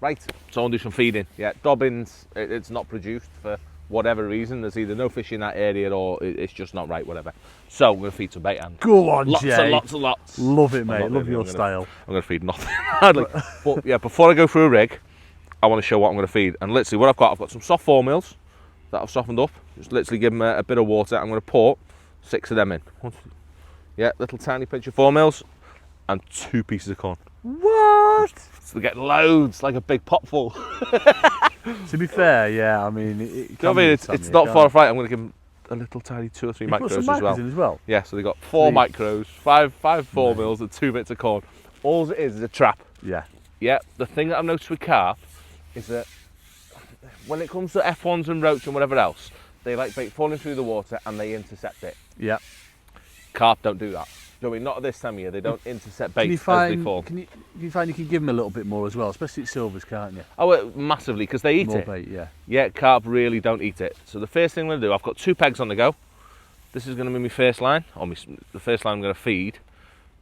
right, so I'll do some feeding. Yeah, Dobbins, it's not produced for whatever reason. There's either no fish in that area or it's just not right, whatever. So I'm going to feed some bait and go on, lots Jay. and lots and lots. Love it, mate. Love really, your style. I'm going to feed nothing. But yeah, before I go through a rig, I want to show what I'm going to feed. And literally what I've got some soft 4 mils that I've softened up. Just literally give them a bit of water. I'm going to pour 6 of them in. Yeah, little tiny pinch of 4 mils and 2 pieces of corn. What? So they get loads, like a big pot full. To be fair, yeah, I mean, it's not far off right. I'm going to give them a little tiny 2 or 3 micros put some as well. In as well. Yeah, so they got 4 micros, five 4 mils and 2 bits of corn. All it is a trap. Yeah. Yeah, the thing that I've noticed with carp is that when it comes to F1s and roach and whatever else, they like bait falling through the water and they intercept it. Yeah. Carp don't do that. You know what I mean? Not at this time of year. They don't intercept bait as they fall. Can you find you can give them a little bit more as well, especially at silvers, can't you? Oh, massively, because they eat more it. Bait, yeah. Yeah, carp really don't eat it. So the first thing I'm going to do, I've got 2 pegs on the go. This is going to be my first line, or the first line I'm going to feed.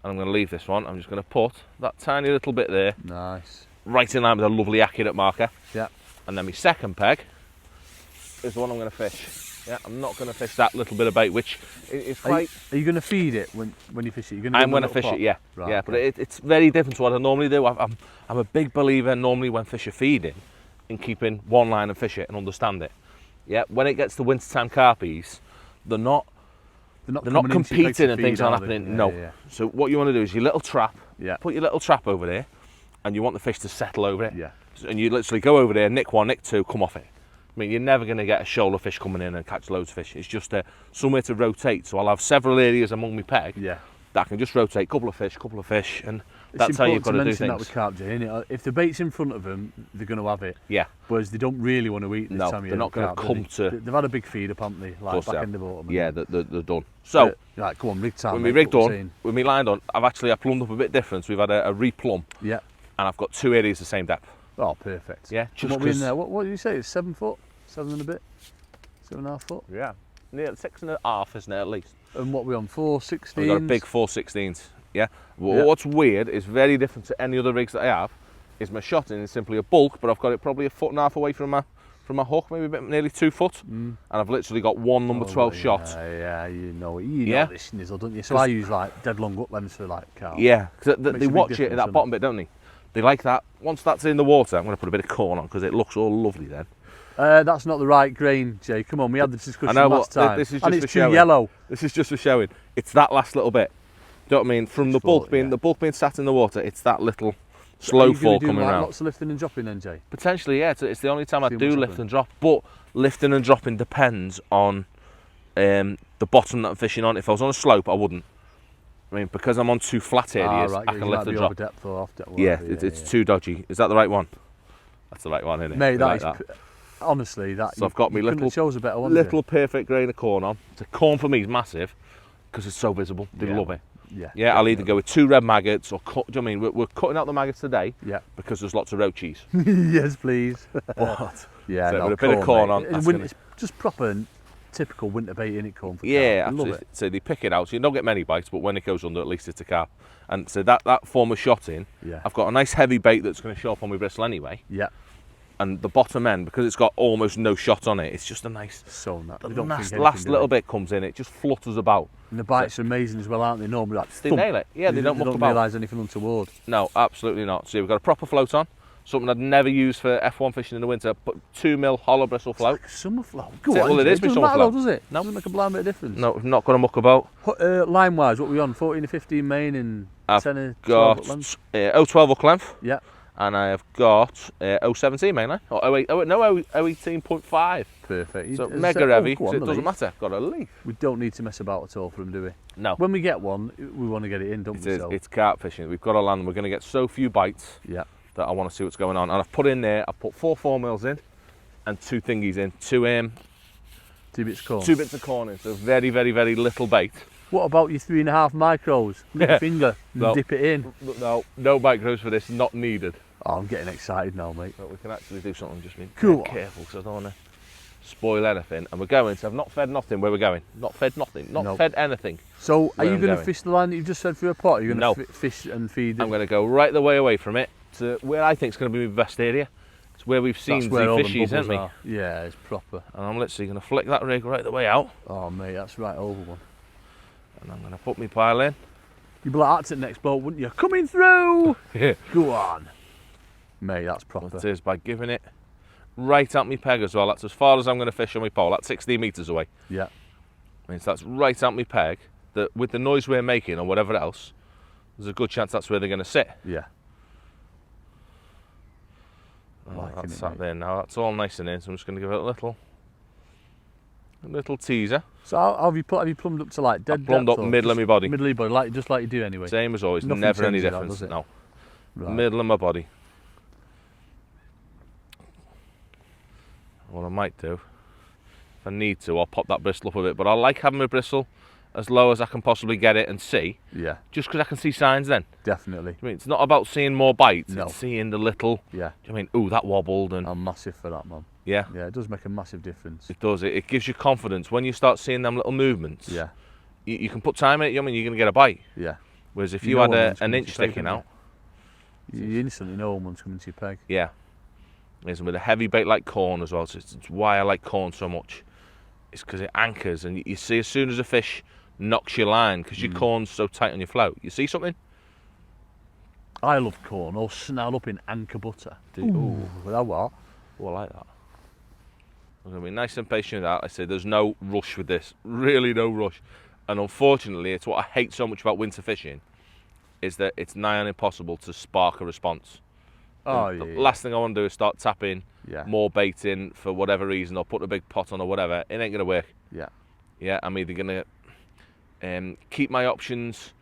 And I'm going to leave this one. I'm just going to put that tiny little bit there. Nice. Right in line with a lovely accurate marker. Yeah. And then my second peg is the one I'm going to fish. Yeah, I'm not going to fish that little bit of bait, which is quite... Are you going to feed it when you fish it? I'm going to fish it, yeah. Right, yeah, okay. But it's very different to what I normally do. I'm a big believer normally when fish are feeding in keeping one line and fish it and understand it. Yeah, when it gets to wintertime carpies, they're not competing and things aren't happening. Yeah, no. Yeah. So what you want to do is your little trap, put your little trap over there, and you want the fish to settle over it. Yeah. And you literally go over there, nick 1, nick 2, come off it. I mean, you're never going to get a shoal of fish coming in and catch loads of fish. It's just somewhere to rotate. So I'll have several areas among my peg that I can just rotate, couple of fish, and that's how you've got to do things. It's important to mention that with carp, Jay, isn't it? If the bait's in front of them, they're going to have it. Yeah. Whereas they don't really want to eat this time of year. They're not going to come to... They've had a big feed up, haven't they? Like back end of autumn. Yeah, they're done. So, right, come on, rig time. When we rigged on, with me lined on, I've plumbed up a bit different. So we've had a replumb. Yeah. And I've got 2 areas the same depth. Oh, perfect. Yeah. Just what we in there? What did you say? It's 7 foot? 7 and a bit? 7.5 foot? Yeah. Near 6.5, isn't it, at least? And what we on, 4/16? We've got a big 4/16. Yeah. What's weird is very different to any other rigs that I have. Is my shotting is simply a bulk, but I've got it probably 1.5 foot away from my hook, maybe a bit, nearly 2 foot, and I've literally got one number 12 shot. Yeah, you know this nizzle, don't you? So I use like dead long up lens for like carp. Yeah, because they watch it in that bottom bit, don't they? They like that. Once that's in the water, I'm going to put a bit of corn on because it looks all lovely then. That's not the right grain, Jay. Come on, we had this discussion last time. This is just and for it's showing. Too yellow. This is just for showing. It's that last little bit. Do you know what I mean? From the bulk being sat in the water, it's that little slow fall coming around. Lots of lifting and dropping then, Jay? Potentially, yeah. It's the only time I do lift and drop. But lifting and dropping depends on the bottom that I'm fishing on. If I was on a slope, I wouldn't. I mean, because I'm on 2 flat areas, I can lift and drop. Depth or off depth, it's too dodgy. Is that the right one? That's the right one, isn't it? Mate, honestly, that. So I've got me little perfect grain of corn on. The corn for me is massive because it's so visible. They love it. Yeah, I'll either go with 2 red maggots or cut. Do you know what I mean? We're cutting out the maggots today. Yeah. Because there's lots of roachies. Yes, please. But yeah, so with a bit of corn on. It's just proper. Typical winter bait in it, corn for carp. Yeah, absolutely. So they pick it out, so you don't get many bites, but when it goes under, at least it's a carp. And so that form of shotting, I've got a nice heavy bait that's going to show up on my bristle anyway. Yeah. And the bottom end, because it's got almost no shot on it, it's just a nice. So nice. The last little bit comes in, it just flutters about. And the bites are amazing as well, aren't they? Normally, like they nail it. Yeah, they don't muck about. Realise anything untoward. No, absolutely not. So we've got a proper float on. Something I'd never use for F1 fishing in the winter. Put 2 mil hollow bristle float. It's like summer float. Go on, well, it is my summer float, does it? No, doesn't make a blind bit of difference. No, we've not got to muck about. Line wise, what are we on? 14 to 15 main and 10 to 12 hook length. 012 hook length. Yeah. And I have got 017 mainly. Or 018.5. Perfect. So mega heavy. So it doesn't matter. Got a leaf. We don't need to mess about at all for them, do we? No. When we get one, we want to get it in, don't we? It's carp fishing. We've got to land. We're going to get so few bites. Yeah. That I want to see what's going on, and I've put in there. I've put 4 mils in, and 2 thingies in. 2 bits of corn. 2 bits of corn in. So very, very, very little bait. What about your 3.5 micros? With your finger and dip it in. No micros for this. Not needed. Oh, I'm getting excited now, mate. But we can actually do something. Just be careful, because I don't want to spoil anything. And we're going. So I've not fed nothing. Where we're going? Not fed nothing. Not fed anything. So are you going to fish the line that you've just fed through a pot? Are you going to fish and feed? I'm going to go right the way away from it to where I think is going to be my best area. It's where we've seen That's the where all them fishies, isn't bubbles we? are. Yeah, it's proper. And I'm literally going to flick that rig right the way out. Oh mate, that's right over one. And I'm going to put my pile in. You'd be like that to the next boat, wouldn't you? Coming through! Yeah. Go on. Mate, that's proper. It is by giving it right at my peg as well. That's as far as I'm going to fish on my pole. That's 16 metres away. Yeah. Means that's right at my peg. That with the noise we're making or whatever else, there's a good chance that's where they're going to sit. Yeah. That's sat there now. That's all nice and in. So I'm just going to give it a little teaser. So how have you plumbed up to like dead I've plumbed depth up or middle of just my body. Middle of your body, just like you do anyway. Same as always. Nothing Never any changes that, difference. does it? No. Right. Middle of my body. What I might do, if I need to, I'll pop that bristle up a bit. But I like having my bristle as low as I can possibly get it and see. Yeah. Just because I can see signs then. Definitely. I mean, it's not about seeing more bites. No. It's seeing the little. Yeah. I mean, ooh, that wobbled and. I'm massive for that, man. Yeah. Yeah, it does make a massive difference. It does. It gives you confidence when you start seeing them little movements. Yeah. You can put time in it. I mean, you're going to get a bite. Yeah. Whereas if You you know had when one's an coming inch to your peg, sticking don't out, You instantly know when one's coming to your peg. yeah. Is with a heavy bait like corn as well. So it's why I like corn so much. It's because it anchors, and you see as soon as a fish knocks your line, because your corn's so tight on your float. You see something? I love corn, all snarled up in anchor butter. Ooh. Without what? Oh, I like that. I'm going to be nice and patient with that. I say there's no rush with this. Really no rush. And unfortunately, it's what I hate so much about winter fishing, is that it's nigh on impossible to spark a response. Oh, The yeah. last thing I want to do is start tapping Yeah. more bait in for whatever reason, or put a big pot on or whatever. It ain't going to work. Yeah. Yeah, I'm either going to keep my options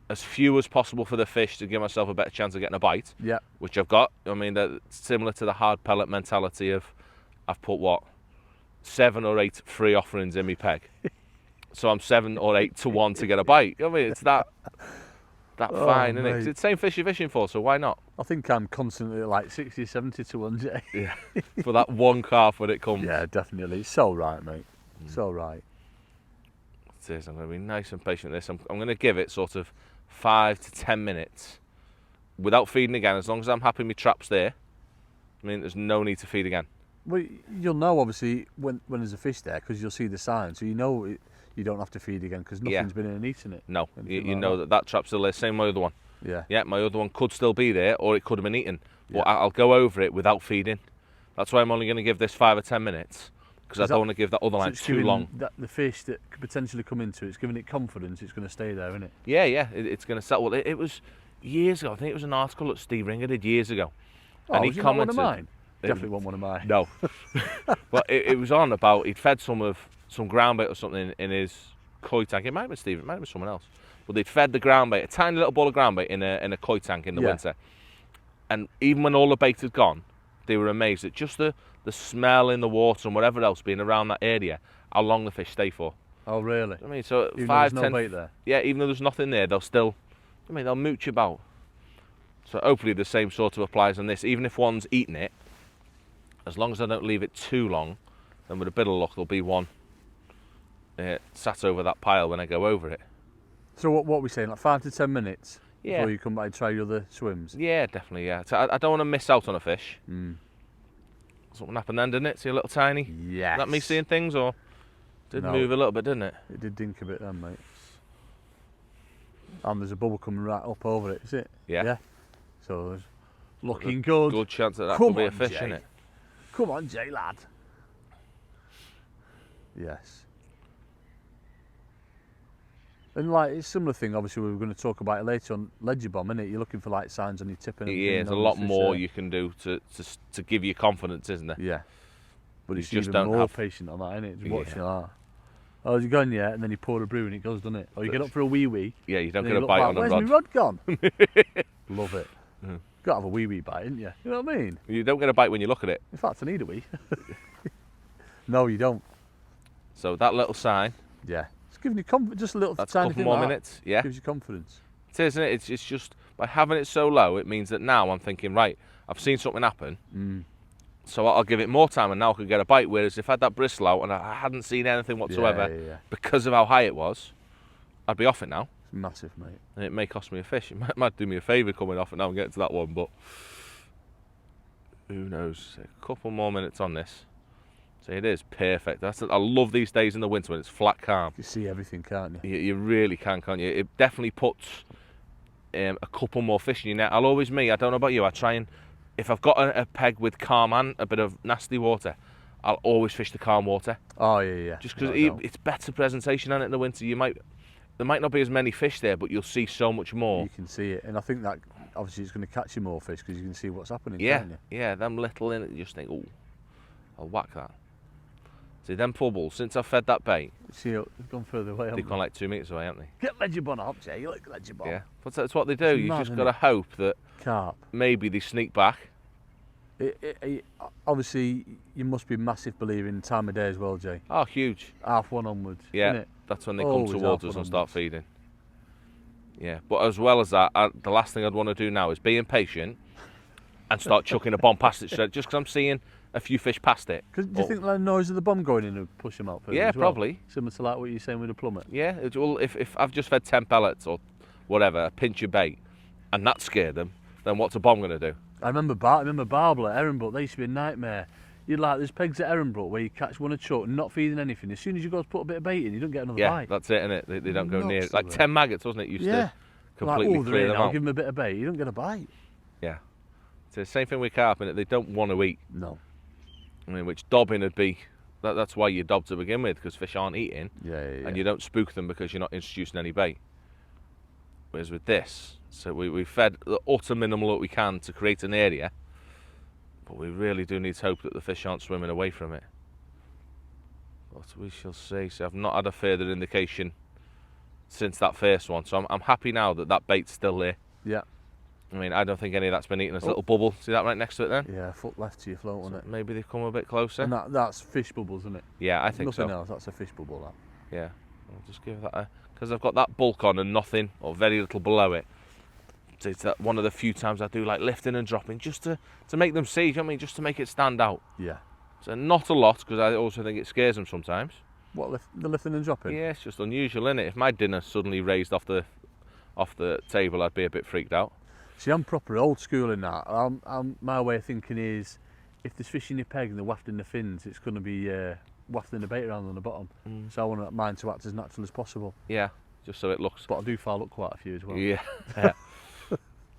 as few as possible for the fish to give myself a better chance of getting a bite, Yeah. which I've got. I mean, that's similar to the hard pellet mentality of I've put, 7 or 8 free offerings in me peg. So I'm 7 or 8 to 1 to get a bite. I mean, it's that fine, isn't it? 'Cause it's the same fish you're fishing for, so why not? I think I'm constantly at like 60, 70 to 1 J. Yeah. For that one carp when it comes. Yeah, definitely. It's so right, mate. So right. It is. I'm going to be nice and patient with this. I'm going to give it sort of 5 to 10 minutes without feeding again, as long as I'm happy my trap's there. I mean, there's no need to feed again. Well, you'll know obviously when there's a fish there because you'll see the sign, so you know you don't have to feed again because Yeah. nothing's been in and eaten it. No, you Anything like know that trap's still there. Same my other one. Yeah. Yeah, my other one could still be there, or it could have been eaten. But Yeah. I'll go over it without feeding. That's why I'm only going to give this 5 or 10 minutes, because I Is don't that- want to give that other So line it's too giving long. the fish that could potentially come into it's giving it confidence. It's going to stay there, isn't it? Yeah, it's going to settle. Well, it was years ago. I think it was an article that Steve Ringer did years ago. Oh, and he was it not one of commented. mine? Definitely wasn't one of mine. No. But it was on about he'd fed some ground bait or something in his koi tank. It might have been Steve, it might have been someone else. But they'd fed the ground bait, a tiny little ball of ground bait in a koi tank in the Yeah. winter. And even when all the bait had gone, they were amazed at just the smell in the water and whatever else being around that area, how long the fish stay for. Oh, really? I mean, so Even 5, though 10, there's no bait there. yeah, even though there's nothing there, they'll mooch about. So hopefully the same sort of applies on this. Even if one's eating it, as long as I don't leave it too long, then with a bit of luck there'll be one sat over that pile when I go over it. So what are we saying? Like 5 to 10 minutes Yeah. before you come back and try your other swims. Yeah, definitely, yeah. So I don't want to miss out on a fish. Something happened then, didn't it? See a little tiny? Yes. Is that me seeing things, or did No. move a little bit, didn't it? It did dink a bit then, mate. And there's a bubble coming right up over it, is it? Yeah. Yeah. So there's looking good. Good chance that Come could be a on, fish, Jay. isn't it? Come on, Jay lad. Yes. And like it's a similar thing. Obviously, we were going to talk about it later on ledger bomb, isn't it? You're looking for like signs on your tip and everything. Yeah, there's a lot more you can do to give you confidence, isn't there? Yeah. But You it's just even don't more have- patient on that, isn't it? Just Yeah. watching that. Oh, you're gone yet, and then you pour a brew and it goes, doesn't it? Or you get up for a wee. Yeah, you don't and get you a look bite back, on a Where's rod. my rod gone? Love it. Got to have a wee bite, didn't you? You know what I mean? You don't get a bite when you look at it. In fact, I need a wee. No, you don't. So that little sign, Yeah. It's giving you confidence. Just a little that's a tiny couple thing more like that. minutes. Yeah, Gives you confidence. it is, isn't it? It's just by having it so low, it means that now I'm thinking, right, I've seen something happen, so I'll give it more time, and now I could get a bite. Whereas if I had that bristle out and I hadn't seen anything whatsoever Yeah. because of how high it was, I'd be off it now, It's massive, mate. and it may cost me a fish. It might do me a favour coming off it now and getting to that one, but who knows, a couple more minutes on this. So it is perfect. I love these days in the winter when it's flat calm. You see everything, can't you? You really can't you? It definitely puts a couple more fish in your net. I don't know about you, I try and, if I've got a peg with calm and a bit of nasty water, I'll always fish the calm water. Oh, yeah. Just because it's better presentation on it in the winter. There might not be as many fish there, but you'll see so much more. You can see it, and I think that obviously it's going to catch you more fish because you can see what's happening, Yeah, can't you? yeah, them little in it, you just think, oh, I'll whack that. See, them bubbles, since I've fed that bait, See, they've gone further away, they've gone like 2 metres away, haven't they? Get ledger up, Jay. You like ledger. Yeah, but that's what they do. You've mad, just isn't got to it? hope that Carp. maybe they sneak back. Obviously, you must be a massive believer in time of day as well, Jay. Oh, huge. 1:30 onwards. Yeah, Innit? that's when they Always come towards us 1:30 and start onwards. feeding. Yeah, but as well as that, the last thing I'd want to do now is be impatient and start chucking a bomb past it straight, just because I'm seeing a few fish past it. Do you think the noise of the bomb going in would push them out further Yeah, as well? probably. Similar to like what you're saying with the plummet. Yeah, well, if I've just fed 10 pellets or whatever, a pinch of bait, and that scared them, then what's a bomb going to do? I remember Barbara at Erinbrook. They used to be a nightmare. There's pegs at Erinbrook where you catch one a chuck, not feeding anything. As soon as you go to put a bit of bait in, you don't get another Yeah, bite. that's it, innit? They don't go near it. Nuts, Like they? 10 maggots, wasn't it? Used to completely like, they're clear in, them I'll out. give them a bit of bait. You don't get a bite. Yeah. It's the same thing with carp, innit? They don't want to eat. No. I mean, which dobbing would be. That's why you dob to begin with, because fish aren't eating, Yeah. and you don't spook them because you're not introducing any bait. Whereas with this, so we fed the utter minimal that we can to create an area, but we really do need to hope that the fish aren't swimming away from it. But we shall see. So I've not had a further indication since that first one, so I'm happy now that bait's still there. Yeah. I mean, I don't think any of that's been eaten. There's a little bubble. See that right next to it then? Yeah, foot left to your float, So on it? maybe they've come a bit closer. And that's fish bubbles, isn't it? Yeah, I think Nothing so. else, that's a fish bubble, that. Yeah, I'll just give that a... Because I've got that bulk on and nothing, or very little below it. So it's that one of the few times I do like lifting and dropping, just to make them see, do you know what I mean? Just to make it stand out. Yeah. So not a lot, because I also think it scares them sometimes. What, the lifting and dropping? Yeah, it's just unusual, isn't it? If my dinner suddenly raised off the table, I'd be a bit freaked out. See, I'm proper old school in that. My way of thinking is, if there's fish in your peg and they're wafting the fins, it's going to be wafting the bait around on the bottom. So I want mine to act as natural as possible. Yeah, just so it looks... But I do foul up quite a few as well. Yeah.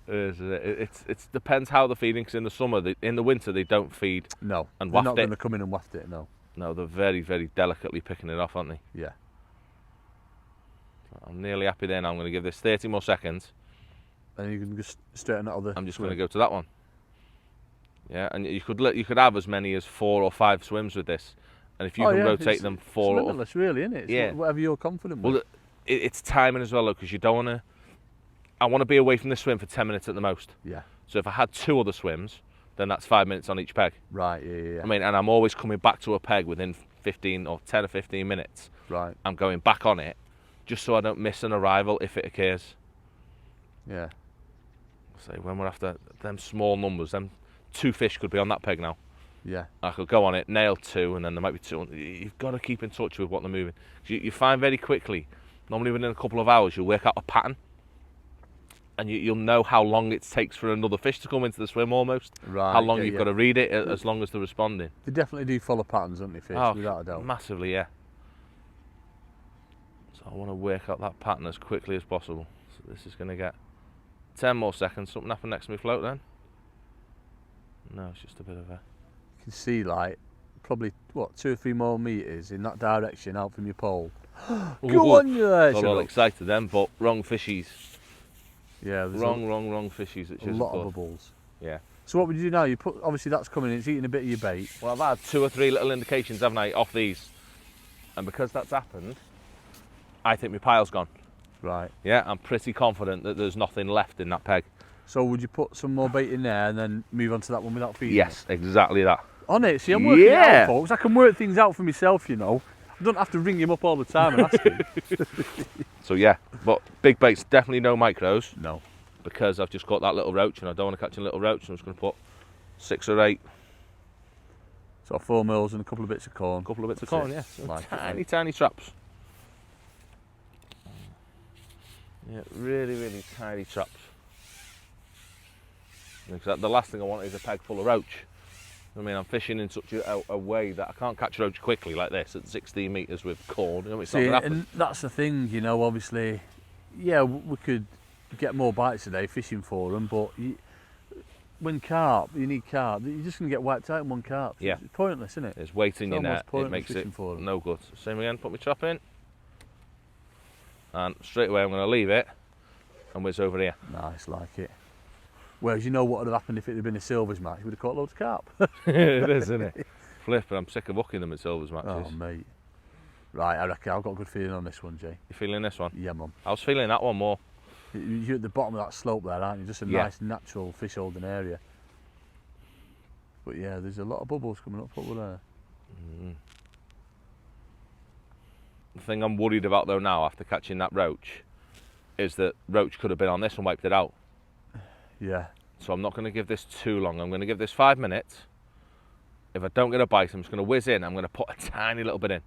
It depends how they're feeding, because in the summer, in the winter, they don't feed. No, And they're waft not it. going to come in and waft it, no. No, they're very, very delicately picking it off, aren't they? Yeah. I'm nearly happy there now. I'm going to give this 30 more seconds. And you can just straighten out other. I'm just going to go to that one. Yeah, and you could have as many as 4 or 5 swims with this, and if you can rotate them 4 it's or... limitless, really, isn't it? It's Yeah. whatever you're confident with. Well, it's timing as well, though, because you don't want to... I want to be away from the swim for 10 minutes at the most. Yeah. So if I had 2 other swims, then that's 5 minutes on each peg. Right. Yeah. I mean, and I'm always coming back to a peg within 15 or 10 or 15 minutes. Right. I'm going back on it, just so I don't miss an arrival if it occurs. Yeah. So when we're after them small numbers, them 2 fish could be on that peg now. Yeah. I could go on it, nail 2, and then there might be 2. You've got to keep in touch with what they're moving. You find very quickly, normally within a couple of hours, you'll work out a pattern, and you'll know how long it takes for another fish to come into the swim almost. Right. How long yeah, you've yeah. got to read it, as long as they're responding. They definitely do follow patterns, don't they, fish? Without a doubt. Massively, yeah. So I want to work out that pattern as quickly as possible. So this is going to get 10 more seconds. Something happened next to me float then? No, it's just a bit of a... You can see, like, probably, 2 or 3 more metres in that direction out from your pole. Go on, you there, Got all excited then, but wrong fishies. Yeah, there's Wrong fishies. a lot of bubbles. Yeah. So what would you do now? You put, obviously that's coming in, it's eating a bit of your bait. Well, I've had 2 or 3 little indications, haven't I, off these. And because that's happened, I think my pile's gone. Right. Yeah, I'm pretty confident that there's nothing left in that peg. So would you put some more bait in there and then move on to that one without feeding Yes, exactly that. it? On it, see, I'm working it Yeah. out, folks. I can work things out for myself, you know. I don't have to ring him up all the time and ask him. So yeah, but big baits, definitely no micros, No. because I've just caught that little roach and I don't want to catch a little roach, so I'm just going to put 6 or 8, So 4 mils and a couple of bits of corn. a couple of bits of That's corn, it. yeah. So Like it, tiny, mate. tiny traps. Yeah, really, really tiny traps. Because the last thing I want is a peg full of roach. I mean, I'm fishing in such a way that I can't catch roach quickly like this at 16 metres with cord. You know, it's not See, gonna happen. and that's the thing, you know, obviously, yeah, we could get more bites today fishing for them, but when carp, you need carp, you're just going to get wiped out in one carp. Yeah. It's pointless, isn't it? There's weight in your almost net, it pointless makes it fishing for them. no good. Same again, put my trap in. And straight away I'm going to leave it and whiz over here. Nice, like it. Whereas you know what would have happened if it had been a silvers match? We'd have caught loads of carp. It is, isn't it? Flipping, I'm sick of hooking them at silvers matches. Oh, mate. Right, I reckon I've got a good feeling on this one, Jay. You feeling this one? Yeah, mum. I was feeling that one more. You're at the bottom of that slope there, aren't you? Just a nice, natural fish holding area. But yeah, there's a lot of bubbles coming up over there. The thing I'm worried about though now, after catching that roach, is that roach could have been on this and wiped it out. Yeah. So I'm not going to give this too long. I'm going to give this 5 minutes. If I don't get a bite, I'm just going to whiz in. I'm going to put a tiny little bit in.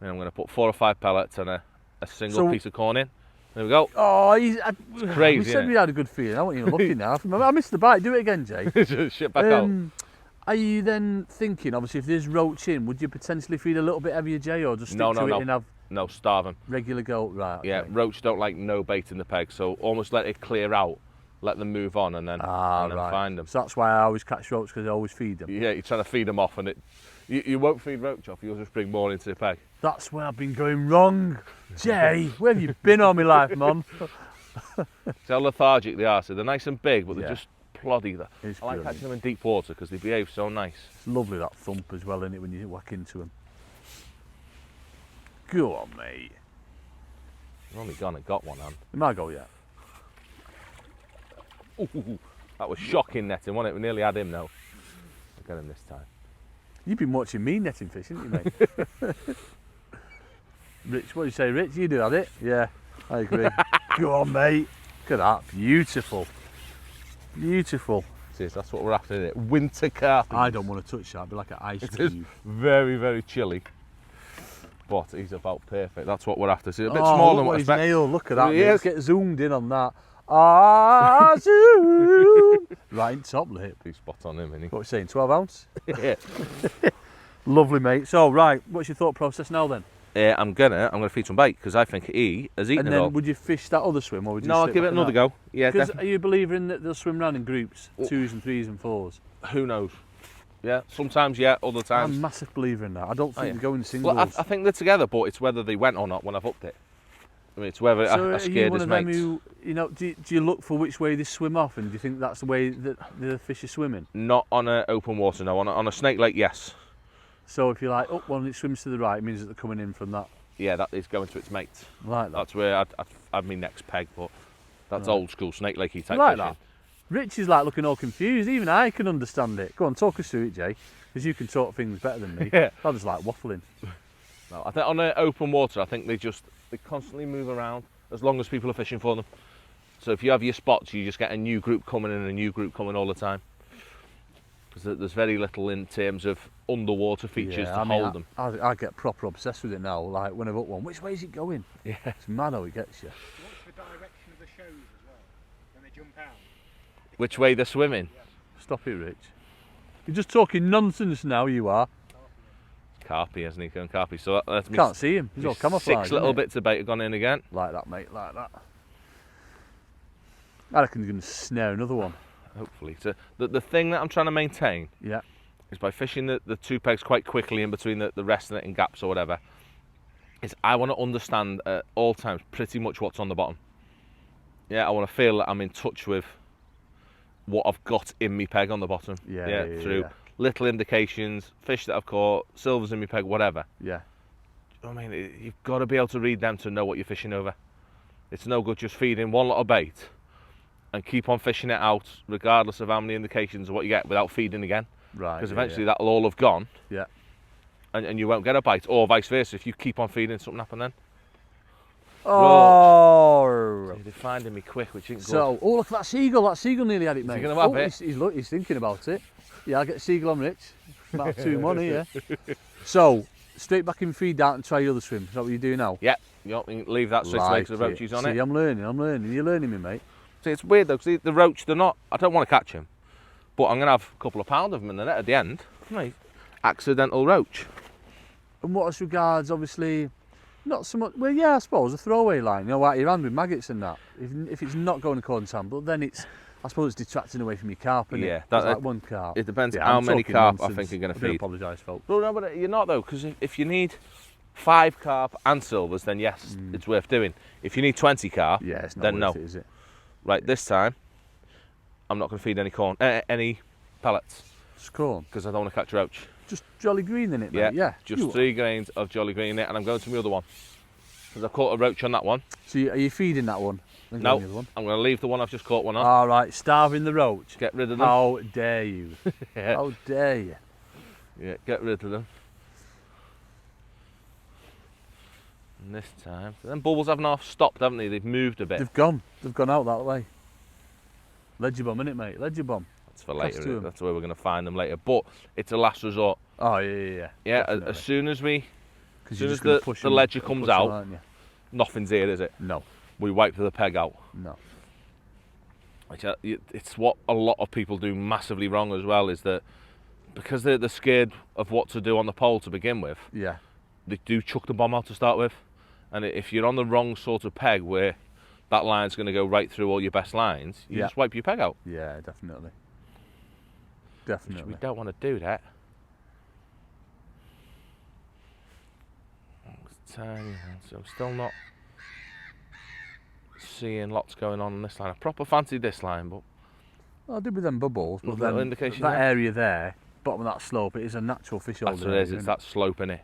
And I'm going to put 4 or 5 pellets and a single piece of corn in. There we go. Oh, it's crazy. We said we had a good feeling. I wasn't even looking now. I missed the bite. Do it again, Jay. Just shit back out. Are you then thinking, obviously, if there's roach in, would you potentially feed a little bit heavier, Jay, or just stick to it and have No, starve them. regular go? Right. Okay. Yeah, roach don't like no bait in the peg, so almost let it clear out, let them move on, and then, find them. So that's why I always catch roach, because I always feed them. Yeah, you're trying to feed them off, and you won't feed roach off. You'll just bring more into the peg. That's where I've been going wrong, Jay. Where have you been all my life, man? See how lethargic they are. So they're nice and big, but they're Yeah. just ploddy. I like brilliant. catching them in deep water because they behave so nice. It's lovely, that thump as well, isn't it, when you whack into them. Go on, mate. I've only gone and got one hand. You might go yet. Ooh, that was shocking netting, wasn't it? We nearly had him now. I got him this time. You've been watching me netting fish, haven't you, mate? Rich, what do you say, Rich? You do have it? Yeah, I agree. Go on, mate. Look at that. Beautiful. Beautiful. See, that's what we're after, isn't it? Winter carp. I don't want to touch that. It'd be like an ice It is cube. very, very chilly. But he's about perfect. That's what we're after. See, a bit Oh, smaller look than what I his expected. nail. Look at that. He Mate. is. Let's get zoomed in on that. Ah, zoom. Right in top lip. He's spot on him, isn't he? What are you saying, 12 ounce? Yeah. Lovely, mate. So, right, what's your thought process now then? I'm gonna feed some bait because I think he has eaten And it all. then would you fish that other swim, or would you? No, I'll stick give it back on another that? go. Yeah, Because definitely. are you a believer in that they'll swim round in groups, 2s and 3s and 4s? Who knows? Yeah, sometimes yeah, other I'm times. a massive believer in that. I don't think yeah. they go in singles. Well, I think they're together, but it's whether they went or not when I've hooked it. I mean, it's whether so I are you scared one his of them mates. who, you know, do you look for which way they swim off, and do you think that's the way that the fish are swimming? Not on an open water, no. On a snake lake, yes. So if you're like, oh, well, it swims to the right, it means that they're coming in from that. Yeah, that is going to its mate. Like that. That's where I'd have my next peg, but that's Right. old school snake lakey type Like fishing. that. Rich is like looking all confused. Even I can understand it. Go on, talk us through it, Jay, because you can talk things better than me. Yeah. I just like waffling. No, I think on open water, I think they constantly move around as long as people are fishing for them. So if you have your spots, you just get a new group coming in and a new group coming all the time. Because there's very little in terms of underwater features to hold them. I get proper obsessed with it now. Like when I've got one, which way is it going? Yeah. It's mad how it gets you. What's the direction of the shows as well, when they jump out? Which way they're swimming? Stop it, Rich. You're just talking nonsense now, you are. Carpy, hasn't he? Going carpy. So that's Can't see him. He's all camouflage. 6 little isn't it? bits of bait have gone in again. Like that, mate, like that. I reckon you're going to snare another one. Hopefully. So the thing that I'm trying to maintain Yeah. is by fishing the 2 pegs quite quickly in between the rest of it in gaps or whatever, is I want to understand at all times pretty much what's on the bottom. Yeah, I want to feel that I'm in touch with what I've got in me peg on the bottom. Yeah, through little indications, fish that I've caught, silvers in me peg, whatever. Yeah. I mean, you've got to be able to read them to know what you're fishing over. It's no good just feeding one lot of bait and keep on fishing it out regardless of how many indications of what you get without feeding again. Right. Because eventually that'll all have gone. Yeah. And you won't get a bite, or vice versa. If you keep on feeding, something happen then. Oh. They're finding me quick, which isn't So, oh look at that seagull. That seagull nearly had it, mate. he gonna have oh, it? He's thinking about it. Yeah, I'll get a seagull on Rich. About 2 money, yeah. So, straight back in feed out and try your other swim. Is that what you do now? good. Yeah, you know, you leave that straight away to the Like roaches it. on See, it. I'm learning. You're learning me, mate. See, it's weird though, because the roach, they're not, I don't want to catch them, but I'm going to have a couple of pound of them in the net at the end. Right. Accidental roach. And what as regards, obviously, not so much, well, yeah, I suppose, a throwaway line, you know, out your hand with maggots and that. If it's not going according to plan, but then it's, I suppose it's detracting away from your carp, isn't Yeah, it? that- It's like one carp. It depends Yeah, how I'm many talking carp I nonsense. think you're going to I do feed. apologise, folks. Well, no, but you're not though, because if you need 5 carp and silvers, then yes, it's worth doing. If you need 20 carp, Yeah, it's not then worth no. it, is it? Right, this time, I'm not going to feed any corn, any pellets, It's corn. because I don't want to catch roach. Just jolly green in it, Yeah, mate. Yeah. just You- 3 grains of Jolly Green in it, and I'm going to my other one. Because I caught a roach on that one. So are you feeding that one? Then No, go on the other one? I'm going to leave the one I've just caught one on. All right, starving the roach. Get rid of them. How dare you? Yeah. How dare you? Yeah, get rid of them. And this time, them bubbles haven't half stopped, haven't they? They've moved a bit. They've gone out that way. Ledger bomb, innit, mate? Ledger bomb. That's for Cost later. to Innit? 'em. That's where we're going to find them later. But it's a last resort. Oh, yeah. Yeah, Definitely. as soon as we, 'Cause as you're soon as just gonna the, push the 'em- ledger push comes 'em, out, aren't you? nothing's here, is it? No, We wipe the peg out. no. Which it's what a lot of people do massively wrong as well, is that because they're scared of what to do on the pole to begin with, Yeah, they do chuck the bomb out to start with. And if you're on the wrong sort of peg where that line's going to go right through all your best lines, you Yeah. just wipe your peg out. yeah, definitely. Which Definitely. we don't want to do that. It's tiny, so I'm still not seeing lots going on this line. I proper fancied this line, but Well, I did with them bubbles, but Little then indication that there. area there, bottom of that slope, it is a natural fish that's holder. what it is. area, It's isn't that slope in it.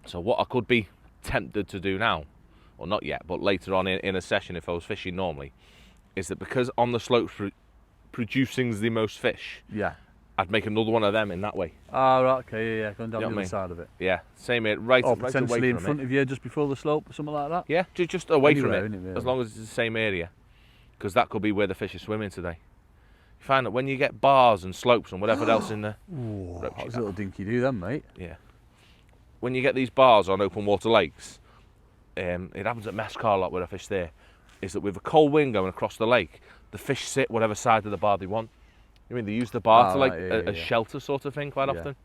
So what I could be tempted to do now, or not yet, but later on in a session if I was fishing normally, is that because on the slopes producing the most fish, it? Yeah. I'd make another one of them in that way. Ah, right, okay, yeah, going down You the know what I other mean? side of it. Yeah, same here, right, Or right potentially away in from front it. of you, just before the slope, or something like that. Yeah, just away Anywhere, from it, innit, really? as long as it's the same area, because that could be where the fish are swimming today. You find that when you get bars and slopes and whatever else in there, Ooh, Roach that was it a little dinky do then, mate. yeah. When you get these bars on open water lakes, it happens at Mescar a lot where I fish there, is that with a cold wind going across the lake, the fish sit whatever side of the bar they want. I mean, they use the bar Ah, to like right, a yeah. shelter sort of thing quite Yeah. often.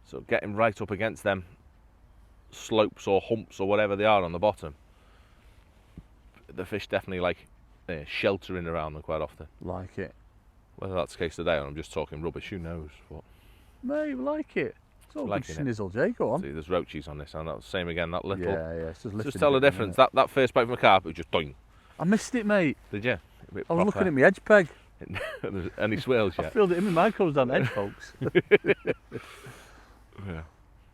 So getting right up against them slopes or humps or whatever they are on the bottom, the fish definitely like sheltering around them quite often. Like it. Whether that's the case today or I'm just talking rubbish, who knows? But Mate, we like it. It's all Liking good it. snizzle, Jay, go on. see, there's roaches on this, and that's the same again. That little, Yeah, it's just lifting just tell the a bit, difference. innit? That first bite from a carp, it was just doing. I missed it, mate. Did you? A bit I was proper. looking at my edge peg. Any swirls I yet? filled it in with my clothes down the edge, folks. Yeah.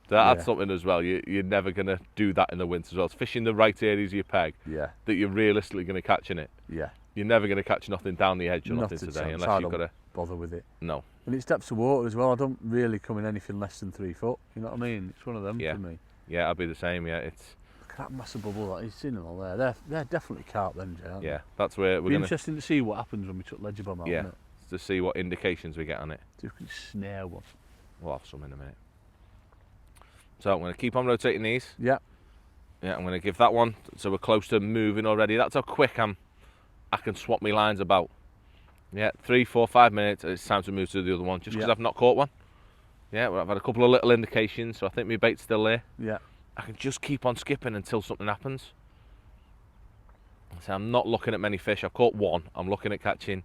That's Yeah. something as well. You're never going to do that in the winter as well. It's fishing the right areas of your peg Yeah, that you're realistically going to catch in it. yeah. You're never going to catch nothing down the edge or Not nothing a today chance. I unless you've don't got to. bother with it. No. And it's depths of water as well. I don't really come in anything less than 3 foot. You know what I mean? It's one of them Yeah. for me. Yeah, I'd be the same. Yeah, it's Look at that massive bubble that he's seen them all there. They're definitely carp then, Jay, aren't yeah. That's where they? we're Be going to interesting to see what happens when we took ledger bomb out. Yeah. Wouldn't it? see what indications we get on it. See if we can snare one. We'll have some in a minute. So I'm going to keep on rotating these. Yeah. Yeah, I'm going to give that one. So we're close to moving already. That's how quick I can swap my lines about. Yeah, 3, 4, 5 minutes. It's time to move to the other one. Just because Yeah. I've not caught one. Yeah, well, I've had a couple of little indications, so I think my bait's still there. Yeah. I can just keep on skipping until something happens. So I'm not looking at many fish. I've caught one. I'm looking at catching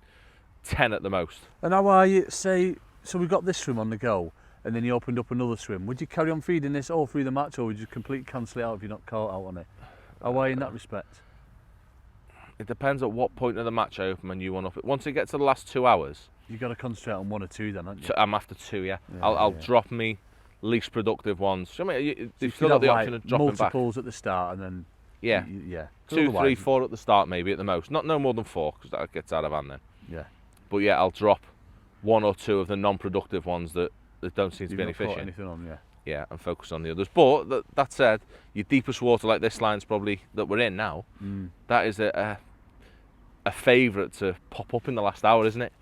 10 at the most. And how are you? Say, so we've got this swim on the go, and then you opened up another swim. Would you carry on feeding this all through the match, or would you completely cancel it out if you're not caught out on it? How are you in that respect? It depends at what point of the match I open and you one up. Once it gets to the last 2 hours, You've got to concentrate on 1 or 2 then, haven't you? so I'm after 2, yeah. Yeah, I'll yeah. drop me least productive ones. So, I mean, So you've you still could got have, the like, option of dropping back. multiples at the start, and then Yeah. yeah. 2, 3, Otherwise- 4 at the start maybe at the most. Not no more than 4 because that gets out of hand then. Yeah. But yeah, I'll drop 1 or 2 of the non-productive ones that don't seem to You've be any not caught fishing. anything on, yeah. Yeah, and focus on the others. But that said, your deepest water like this line's probably that we're in now, that is a favourite to pop up in the last hour, isn't it?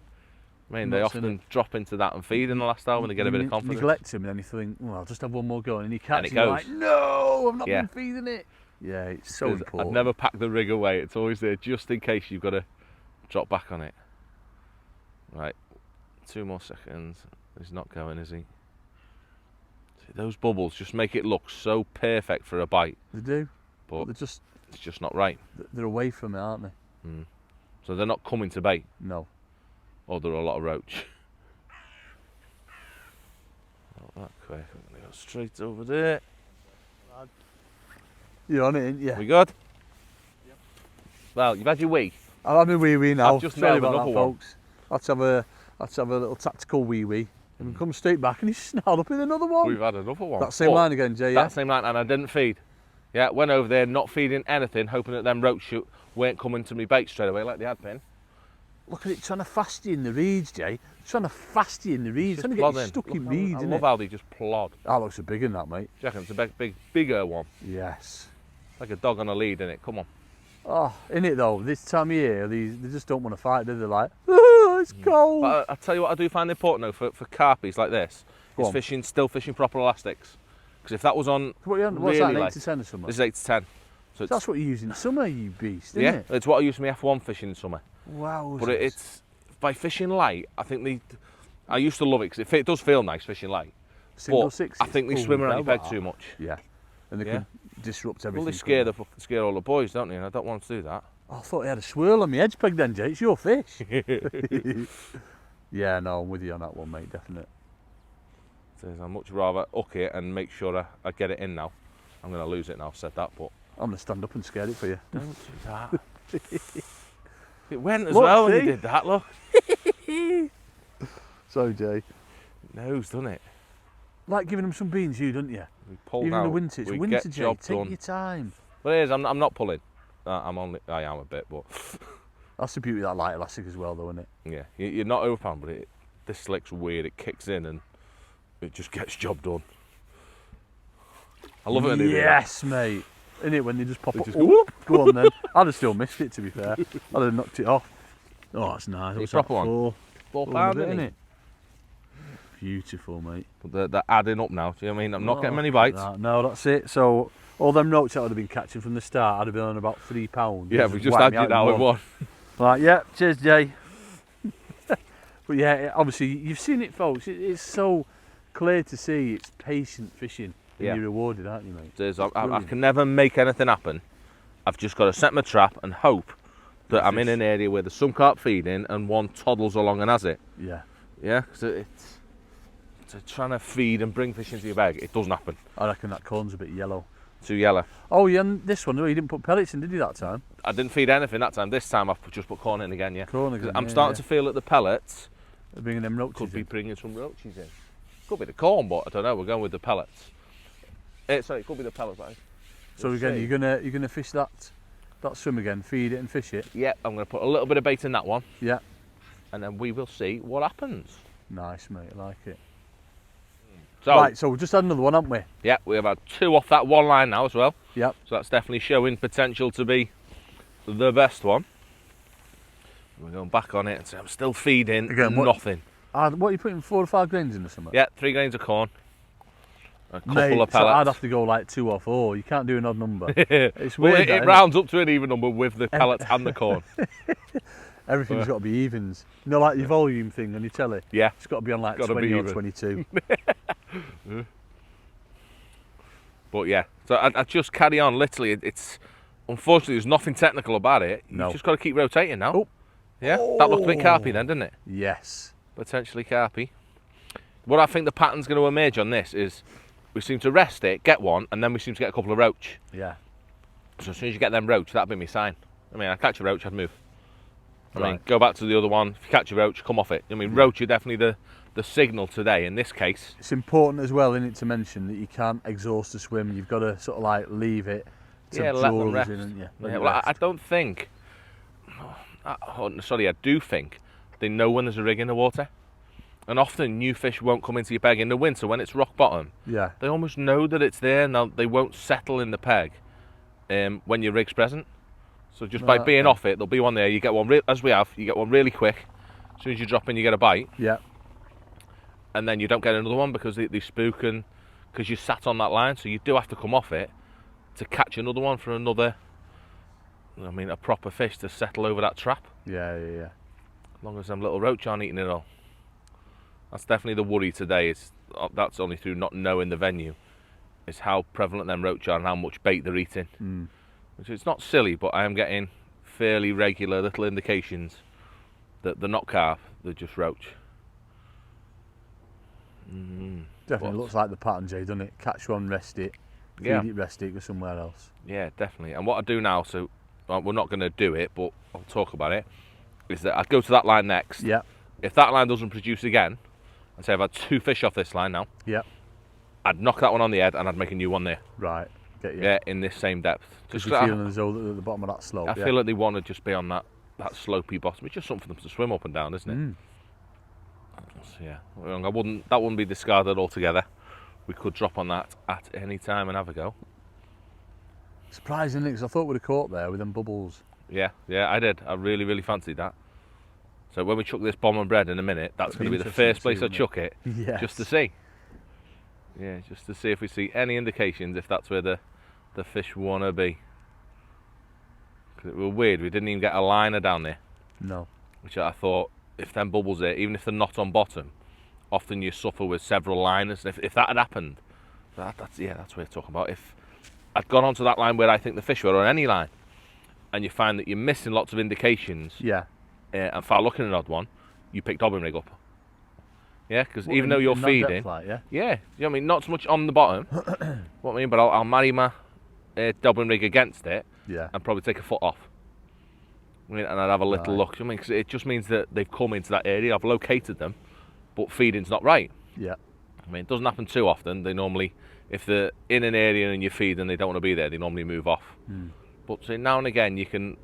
I mean, they Nuts, often drop into that and feed in the last hour when they get a bit of confidence. Neglect him, and then you think, well, I'll just have one more go, and he catches it you're goes. like, no, I've not Yeah. been feeding it. Yeah, it's so 'Cause important. I've never packed the rig away. It's always there just in case you've got to drop back on it. Right, 2 more seconds. He's not going, is he? See, those bubbles just make it look so perfect for a bite. They do. But they're just, it's just not right. they're away from it, aren't they? So they're not coming to bait. No. Or they're a lot of roach. Not that quick. I'm going to go straight over there. You're on it, ain't you? We good? Yep. Well, you've had your wee. I'll have my wee now. I've just Sorry nailed about another that, one. folks. Let's have a little tactical wee. And we come straight back and he's snarled up in another one. We've had another one. That same But line again, Jay, yeah? That same line, and I didn't feed. Yeah, went over there, not feeding anything, hoping that them roach weren't coming to me bait straight away like they had been. Look at it, trying to fast you in the reeds, Jay. Trying to fast you in the reeds. Trying to get you stuck in reeds, I isn't love it? how they just plod. Do That looks a big one, that, mate. you reckon it's a bigger one? Yes. Like a dog on a lead, innit? Come on. Oh, in it though, this time of year, they just don't want to fight, do they? Like, oh, it's cold. But I tell you what I do find important though for carpies like this, Go is on. still fishing proper elastics. Because if that was on What's really that, 8 light, to 10 or something? this is 8 to 10. So it's, That's what you use in summer, you beast, isn't yeah, it? it's what I use for my F1 fishing in summer. Wow. But it's by fishing light. I think I used to love it because it does feel nice fishing light. Single But six. I think they swim around your peg too much. Yeah. And they Yeah. can disrupt everything. Well, they scare all the boys, don't they? And I don't want to do that. Oh, I thought he had a swirl on my edge peg then, Jay. It's your fish. Yeah, no, I'm with you on that one, mate, definite. Says I'd much rather hook it and make sure I get it in now. I'm going to lose it now, I've said that, but I'm going to stand up and scare it for you. don't do that. It went as Look, well when see? you did that, look. So, Jay, It knows, doesn't it? like giving them some beans, you, don't you? We pulled Even out. in the winter, it's we winter, get Jay. job Take done. your time. But it is, I'm not pulling. I am a bit, but That's the beauty of that light elastic as well, though, isn't it? yeah, you're not overpowered, but this slick's weird. It kicks in and it just gets job done. I love it when they do that. Yes, mate. Isn't it when they just pop They up? just Oh, go, whoop. go on then. I'd have still missed it, to be fair. I'd have knocked it off. Oh, that's nice. It's What's proper that, one. Four £4, isn't isn't it? it? Beautiful, mate. But they're adding up now. Do you know what I mean? I'm not getting Oh, many bites. No, that's it. So all them roach that I would have been catching from the start, I'd have been on about £3. Yeah, we just had you now in one. Like, yeah, cheers, Jay. But yeah, obviously you've seen it, folks. It's so clear to see. It's patient fishing. And Yeah. you're rewarded, aren't you, mate? I brilliant. can never make anything happen. I've just got to set my trap and hope that I'm in an area where there's some carp feeding and one toddles along and has it. Yeah. Yeah, because trying to feed and bring fish into your bag, it doesn't happen. I reckon that corn's a bit yellow. Too yellow. Oh, yeah, and this one, you didn't put pellets in, did you, that time? I didn't feed anything that time. This time I've just put corn in again, yeah. Corn 'Cause again, I'm yeah, starting yeah. to feel that the pellets They're bringing them roaches could be in. bringing some roaches in. Could be the corn, but I don't know. We're going with the pellets. Sorry, it could be the pellets. Right? So We'll again, see. you're gonna fish that swim again, feed it and fish it. Yeah, I'm going to put a little bit of bait in that one, Yeah. and then we will see what happens. Nice, mate. I like it. So, Right, so we've just had another one, haven't we? yeah, we have had 2 off that one line now as well. Yep. So that's definitely showing potential to be the best one. We're going back on it and say I'm still feeding Again, what- nothing. What are you putting, 4 or 5 grains in or something? Yeah, 3 grains of corn, a couple Mate, of so I'd pellets. have to go like 2 or 4. You can't do an odd number. It's Well, weird. it rounds up to an even number with the pellets and the corn. Everything's got to be evens. You know, like your volume thing on your telly. Yeah. It's got to be on like Gotta 20 be or even. 22. But yeah, so I just carry on. Literally, it's unfortunately there's nothing technical about it. No. You just got to keep rotating now. Oh. Yeah, that looked a bit carpy then, didn't it? Yes. Potentially carpy. What I think the pattern's going to emerge on this is we seem to rest it, get one, and then we seem to get a couple of roach. Yeah. So as soon as you get them roach, that'd be my sign. I mean, I catch a roach, I'd move. I mean, Right. go back to the other one. If you catch a roach, come off it. I mean, roach are definitely the signal today in this case. It's important as well, isn't it, to mention that you can't exhaust the swim. You've got to sort of like leave it to Yeah, draw let them others rest. in, haven't you? Let Yeah, it well, I rest. don't think. I do think they know when there's a rig in the water. And often new fish won't come into your peg in the winter when it's rock bottom. Yeah. They almost know that it's there and they won't settle in the peg when your rig's present. So just by Right, being okay. off it, there'll be one there. You get one, as we have, you get one really quick. As soon as you drop in, you get a bite. Yeah. And then you don't get another one because they spook and because you sat on that line. So you do have to come off it to catch another one for another, I mean, a proper fish to settle over that trap. Yeah. As long as them little roach aren't eating it all. That's definitely the worry today. That's only through not knowing the venue. Is how prevalent them roach are and how much bait they're eating. Which it's not silly, but I am getting fairly regular little indications that they're not carp, they're just roach. Definitely looks like the pattern, Jay, doesn't it? Catch one, rest it, feed Yeah. it, rest it, go somewhere else. Yeah, definitely. And what I do now, so we're not going to do it, but I'll talk about it, is that I go to that line next. Yeah, If that line doesn't produce again, I'd say I've had 2 fish off this line now, yeah, I'd knock that one on the head and I'd make a new one there. right. Get you. Yeah, in this same depth. Just Just feeling as though they're at the bottom of that slope. I feel like they want to just be on that slopey bottom. It's just something for them to swim up and down, isn't it? So yeah, that wouldn't be discarded altogether. We could drop on that at any time and have a go. Surprising, because I thought we'd have caught there with them bubbles. Yeah, I did. I really, really fancied that. So when we chuck this bomb and bread in a minute, that's That'd going to be be the interesting first to place see, I wouldn't chuck it, Yes. just to see. Yeah, just to see if we see any indications if that's where the fish want to be. Because it was weird, we didn't even get a liner down there, No. which I thought, if them bubbles there, even if they're not on bottom, often you suffer with several liners. And if that had happened, that's what we're talking about. If I'd gone onto that line where I think the fish were on any line, and you find that you're missing lots of indications, Yeah. and foul looking an odd one, you pick dobbin rig up. Yeah, because Well, even though you're in that depth, feeding, like, yeah. yeah, you know what I mean, not so much on the bottom, what I mean, but I'll marry my dobbin rig against it Yeah. and probably take a foot off. I mean, and I'd have a little Right. look. I mean, 'cause it just means that they've come into that area. I've located them, but feeding's not right. Yeah. I mean, it doesn't happen too often. They normally, if they're in an area and you feed and they don't want to be there, they normally move off. But so now and again, you can,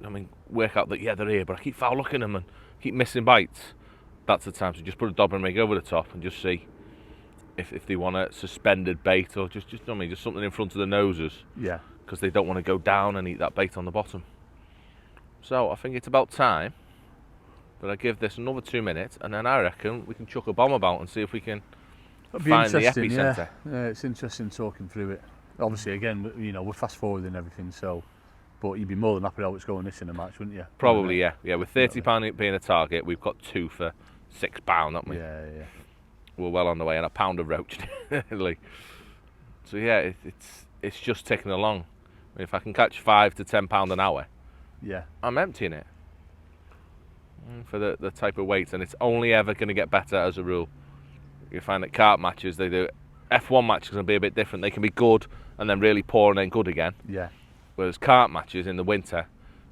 work out that, yeah, they're here, but I keep foul looking them and keep missing bites. That's the time to just put a dobbin rig over the top and just see if they want a suspended bait or just something in front of the noses, Yeah. because they don't want to go down and eat that bait on the bottom. So I think it's about time that I give this another 2 minutes, and then I reckon we can chuck a bomb about and see if we can That'd be find the interesting, yeah. epicentre. Yeah, it's interesting talking through it. Obviously, again, we're fast forwarding everything, so. But you'd be more than happy how it's going this in a match, wouldn't you? Probably, yeah. Yeah, with £30 being a target, we've got 2 for £6, haven't we? Yeah. We're well on the way, and a pound of roach. So yeah, it's just ticking along. I mean, if I can catch £5 to £10 an hour, Yeah. I'm emptying it for the type of weights, and it's only ever going to get better as a rule. You find that carp matches, they do F1 matches can be a bit different. They can be good and then really poor and then good again. Yeah. Whereas carp matches in the winter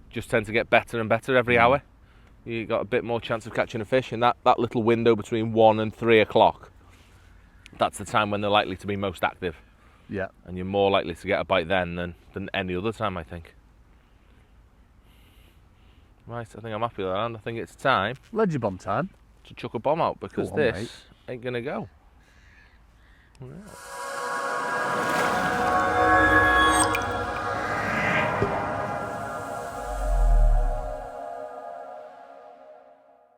just tend to get better and better every hour. You got a bit more chance of catching a fish in that little window between 1 and 3 o'clock. That's the time when they're likely to be most active, Yeah. and you're more likely to get a bite then than any other time, I think. Right, I think I'm happy with that, and I think it's time Ledger bomb time. to chuck a bomb out, because Go on, this mate. ain't gonna go. Yeah.